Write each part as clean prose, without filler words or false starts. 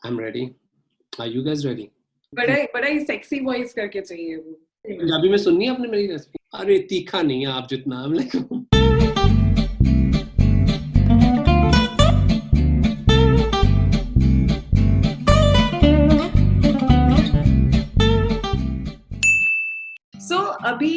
I'm ready. Are you guys ready? बड़ा ही sexy voice करके चाहिए वो. पंजाबी में सुननी है आपने मेरी रेसिपी? अरे तीखा नहीं है आप जितना. I'm like So abhi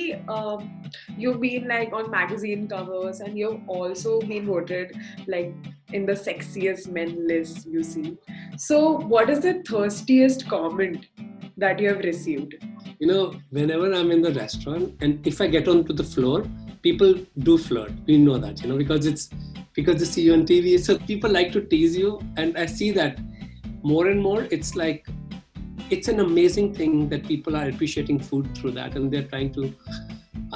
you've been like on magazine covers and you've also been voted like in the sexiest men list you see. So what is the thirstiest comment that you have received? You know, whenever I'm in the restaurant and if I get onto the floor, people do flirt. We know that, you know, because they see you on TV. So people like to tease you, and I see that more and more. It's like it's an amazing thing that people are appreciating food through that, and they're trying to.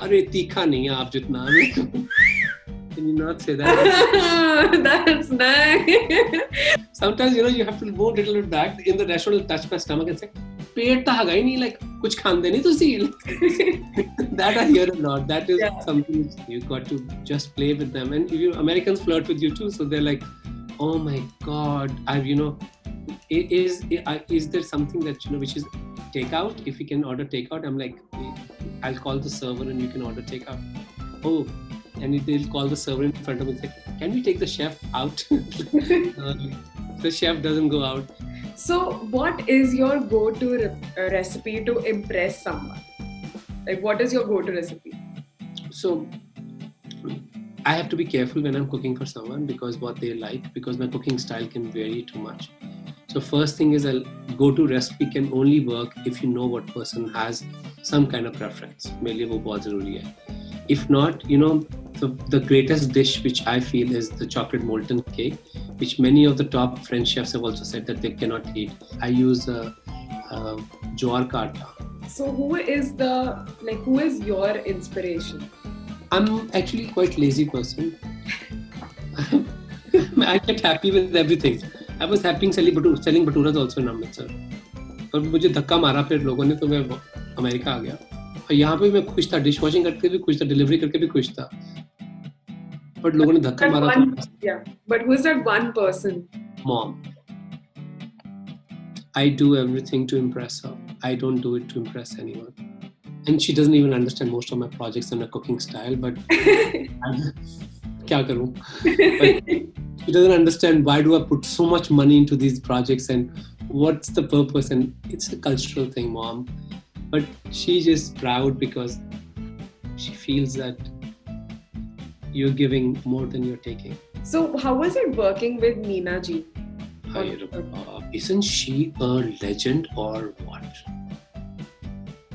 Arey tikha nahi hai aap jitna. Can you not say that? That's nice. Sometimes, you know, you have to move a little bit back in the restaurant, touch my stomach and say, पेट तो हैगा ही नहीं, like कुछ खांदे नहीं तुसी. That I hear a lot. That is something you got to just play with them, and you Americans flirt with you too. So they're like, oh my god, is there something that, you know, which is takeout? If you can order takeout, I'm like, I'll call the server and you can order takeout. Oh, and they'll call the server in front of me and say, can we take the chef out? The chef doesn't go out. So what is your go-to recipe to impress someone? Like, what is your go-to recipe? So I have to be careful when I'm cooking for someone because what they like, because my cooking style can vary too much. So first thing is, a go-to recipe can only work if you know what person has some kind of preference. मेरे लिए वो बहुत ज़रूरी है. If not, you know, the greatest dish which I feel is the chocolate molten cake, which many of the top French chefs have also said that they cannot eat. I use jowar ka atta. So who is your inspiration? I'm actually quite lazy person. I get happy with everything. I was happy selling baturas also in Amritsar. पर मुझे धक्का मारा फिर लोगों ने, तो मैं America आ गया. और यहाँ पे मैं खुश था, डिश वॉशिंग करके भी खुश था, डिलीवरी करके भी खुश था. But लोगों ने धक्का मारा था. Yeah. But who is that one person? Mom. I do everything to impress her. I don't do it to impress anyone. And she doesn't even understand most of my projects and my cooking style. But क्या करूँ? She doesn't understand why do I put so much money into these projects and what's the purpose. And it's a cultural thing, Mom. But she's just proud because she feels that you're giving more than you're taking. So how was it working with Neena ji? Isn't she a legend or what?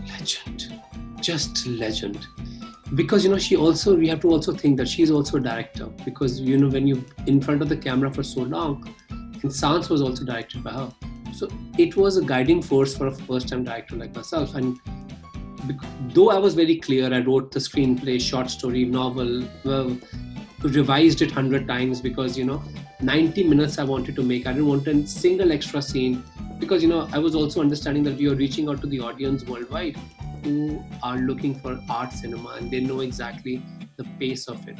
Legend. Just legend. Because, you know, we have to also think that she's also a director. Because, you know, when you're in front of the camera for so long, and Sans was also directed by her. So it was a guiding force for a first-time director like myself. And though I was very clear, I wrote the screenplay, short story, novel, revised it 100 times because, you know, 90 minutes I wanted to make. I didn't want a single extra scene because, you know, I was also understanding that we are reaching out to the audience worldwide who are looking for art cinema and they know exactly the pace of it.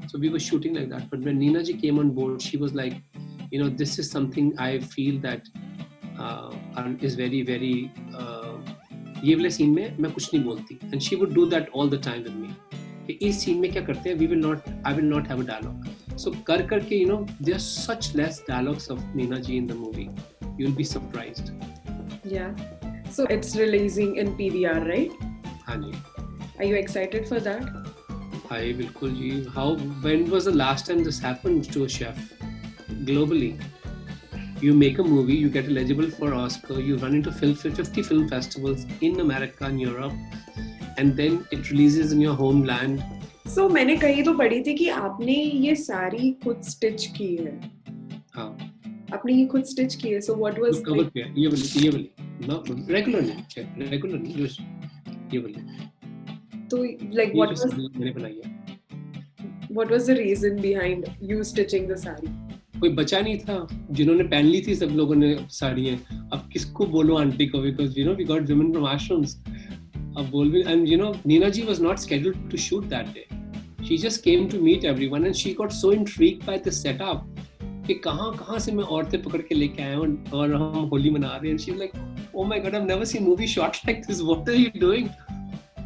So we were shooting like that. But when Neena ji came on board, she was like, you know, this is something I feel that is very, very... ये वाले scene में मैं कुछ नहीं बोलती, and she would do that all the time with me. कि इस scene में क्या करते हैं, I will not have a dialogue. So कर करके, you know, there are such less dialogues of Neena ji in the movie. You'll be surprised. Yeah. So it's releasing in PVR, right? हाँ जी. Are you excited for that? हाँ बिल्कुल जी. When was the last time this happened to a chef globally? You make a movie, you get eligible for Oscar, you run into 50 film festivals in America and Europe, and then it releases in your homeland. So मैंने कहीं तो पढ़ी थी कि आपने ये सारी खुद स्टिच की है. हाँ. आपने ये खुद स्टिच की है. So what was? Cover पे ये वाली. No, regularly just ये वाली. तो like what was? मैंने बनाई है. What was the reason behind you stitching the sari? कोई बचा नहीं था जिन्होंने पहन ली थी, सब लोगों ने साड़ियाँ. अब किसको बोलो आंटी को, because, you know, we got women from ashrams. अब बोल भी, and you know, Neena ji was not scheduled to shoot that day. She just came to meet everyone and she got so intrigued by the setup कि कहाँ से मैं औरतें पकड़ के लेके आया हूँ और हम होली मना रहे हैं. And she was like, oh my God, I've never seen movie shot like this. What are you doing?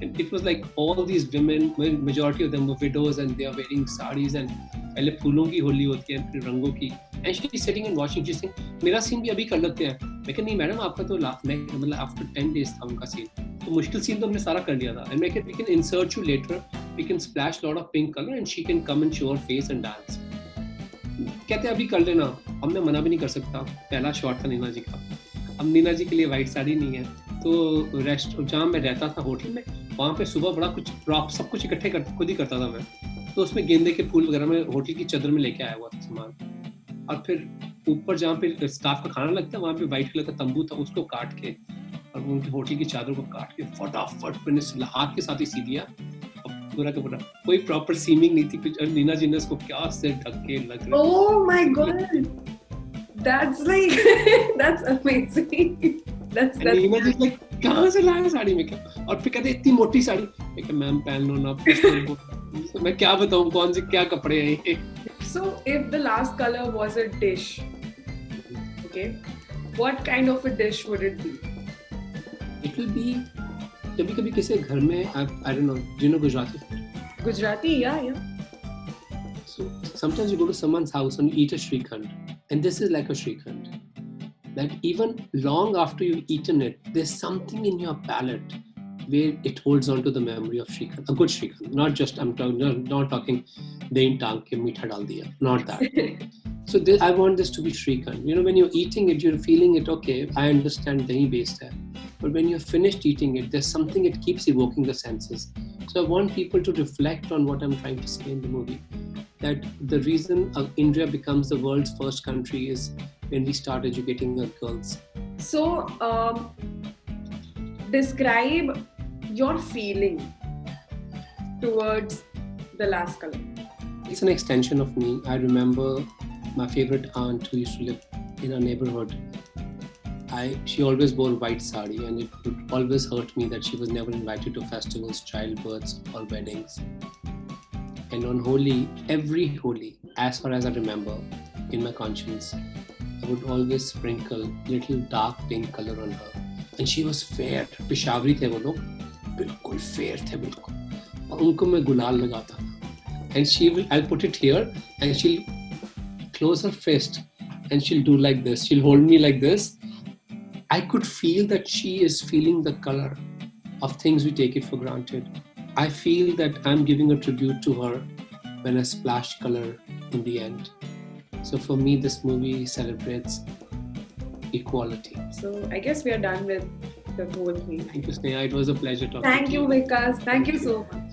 And it was like all these women, majority of them were widows and they are wearing sarees and पहले फूलों की होली होती है फिर रंगों की. And she is sitting and watching. She's saying, मेरा scene भी अभी कर लेते हैं. मैं कहा नहीं मैडम आपका तो मतलब after 10 days था उनका सीन. तो मुश्किल सीन तो हमने सारा कर लिया था. And मैं कहता we can insert you later. We can splash a lot of pink color and she can come and show her face and dance. कहते अभी कर लेना. अब मैं मना भी नहीं कर सकता. पहला शॉट था नीना जी का. अब नीना जी के लिए वाइट साड़ी नहीं है. तो रेस्ट जहाँ मैं रहता था होटल में वहाँ पे सुबह बड़ा कुछ प्रॉप सब कुछ इकट्ठे खुद ही करता था मैं. तो उसमें गेंदे के फूल वगैरह मैं होटल की चादर में लेके आया हुआ था सामान. और फिर ऊपर जहाँ पे स्टाफ का खाना लगता है वहाँ पे वाइट कलर का तंबू था उसको काट के और उनकी होटल की चादर को काट के फटाफट मैंने हाथ के साथ ही सी दिया. पूरा का पूरा कोई प्रॉपर सीमिंग नहीं थी कुछ. और नीना जी ने उसको क्या से ढक के लग रहा. Oh my God, that's like that's amazing. That's Neena ji like कहाँ से लाया साड़ी में क्या. और फिर कहते इतनी मोटी साड़ी. मैं कहा मैम पहन लो ना. तो मैं क्या बताऊँ कौन से क्या कपड़े हैं ये. So if the last color was a dish, okay, what kind of a dish would it be? It will be कभी-कभी किसी घर में I don't know, do you know Gujarati food? Gujarati, yeah. So sometimes you go to someone's house and you eat a Shrikhand, and this is like a Shrikhand. That even long after you've eaten it, there's something in your palate where it holds on to the memory of Shrikhand, a good Shrikhand. Not just I'm talking, not talking dain tang ke meetha dal diya, not that. So I want this to be Shrikhand. You know, when you're eating it, you're feeling it. Okay, I understand dahi based hai. But when you're finished eating it, there's something it keeps evoking the senses. So I want people to reflect on what I'm trying to say in the movie. That the reason India becomes the world's first country is when we start educating our girls. So describe your feeling towards the last color. It's an extension of me. I remember my favorite aunt who used to live in our neighborhood. She always wore white sari, and it would always hurt me that she was never invited to festivals, childbirths, or weddings. And on Holi, every Holi, as far as I remember, in my conscience, I would always sprinkle little dark pink color on her. And she was fair. Peshawari the wo log, bilkul fair the bilkul. और उनको मैं गुलाल लगाता था. And I'll put it here, and she'll close her fist, and she'll do like this. She'll hold me like this. I could feel that she is feeling the color of things we take it for granted. I feel that I'm giving a tribute to her when I splash color in the end. So for me, this movie celebrates equality. So I guess we are done with the whole thing. Thank you, Sneha. It was a pleasure talking to you. Thank you, Vikas. Thank you so much.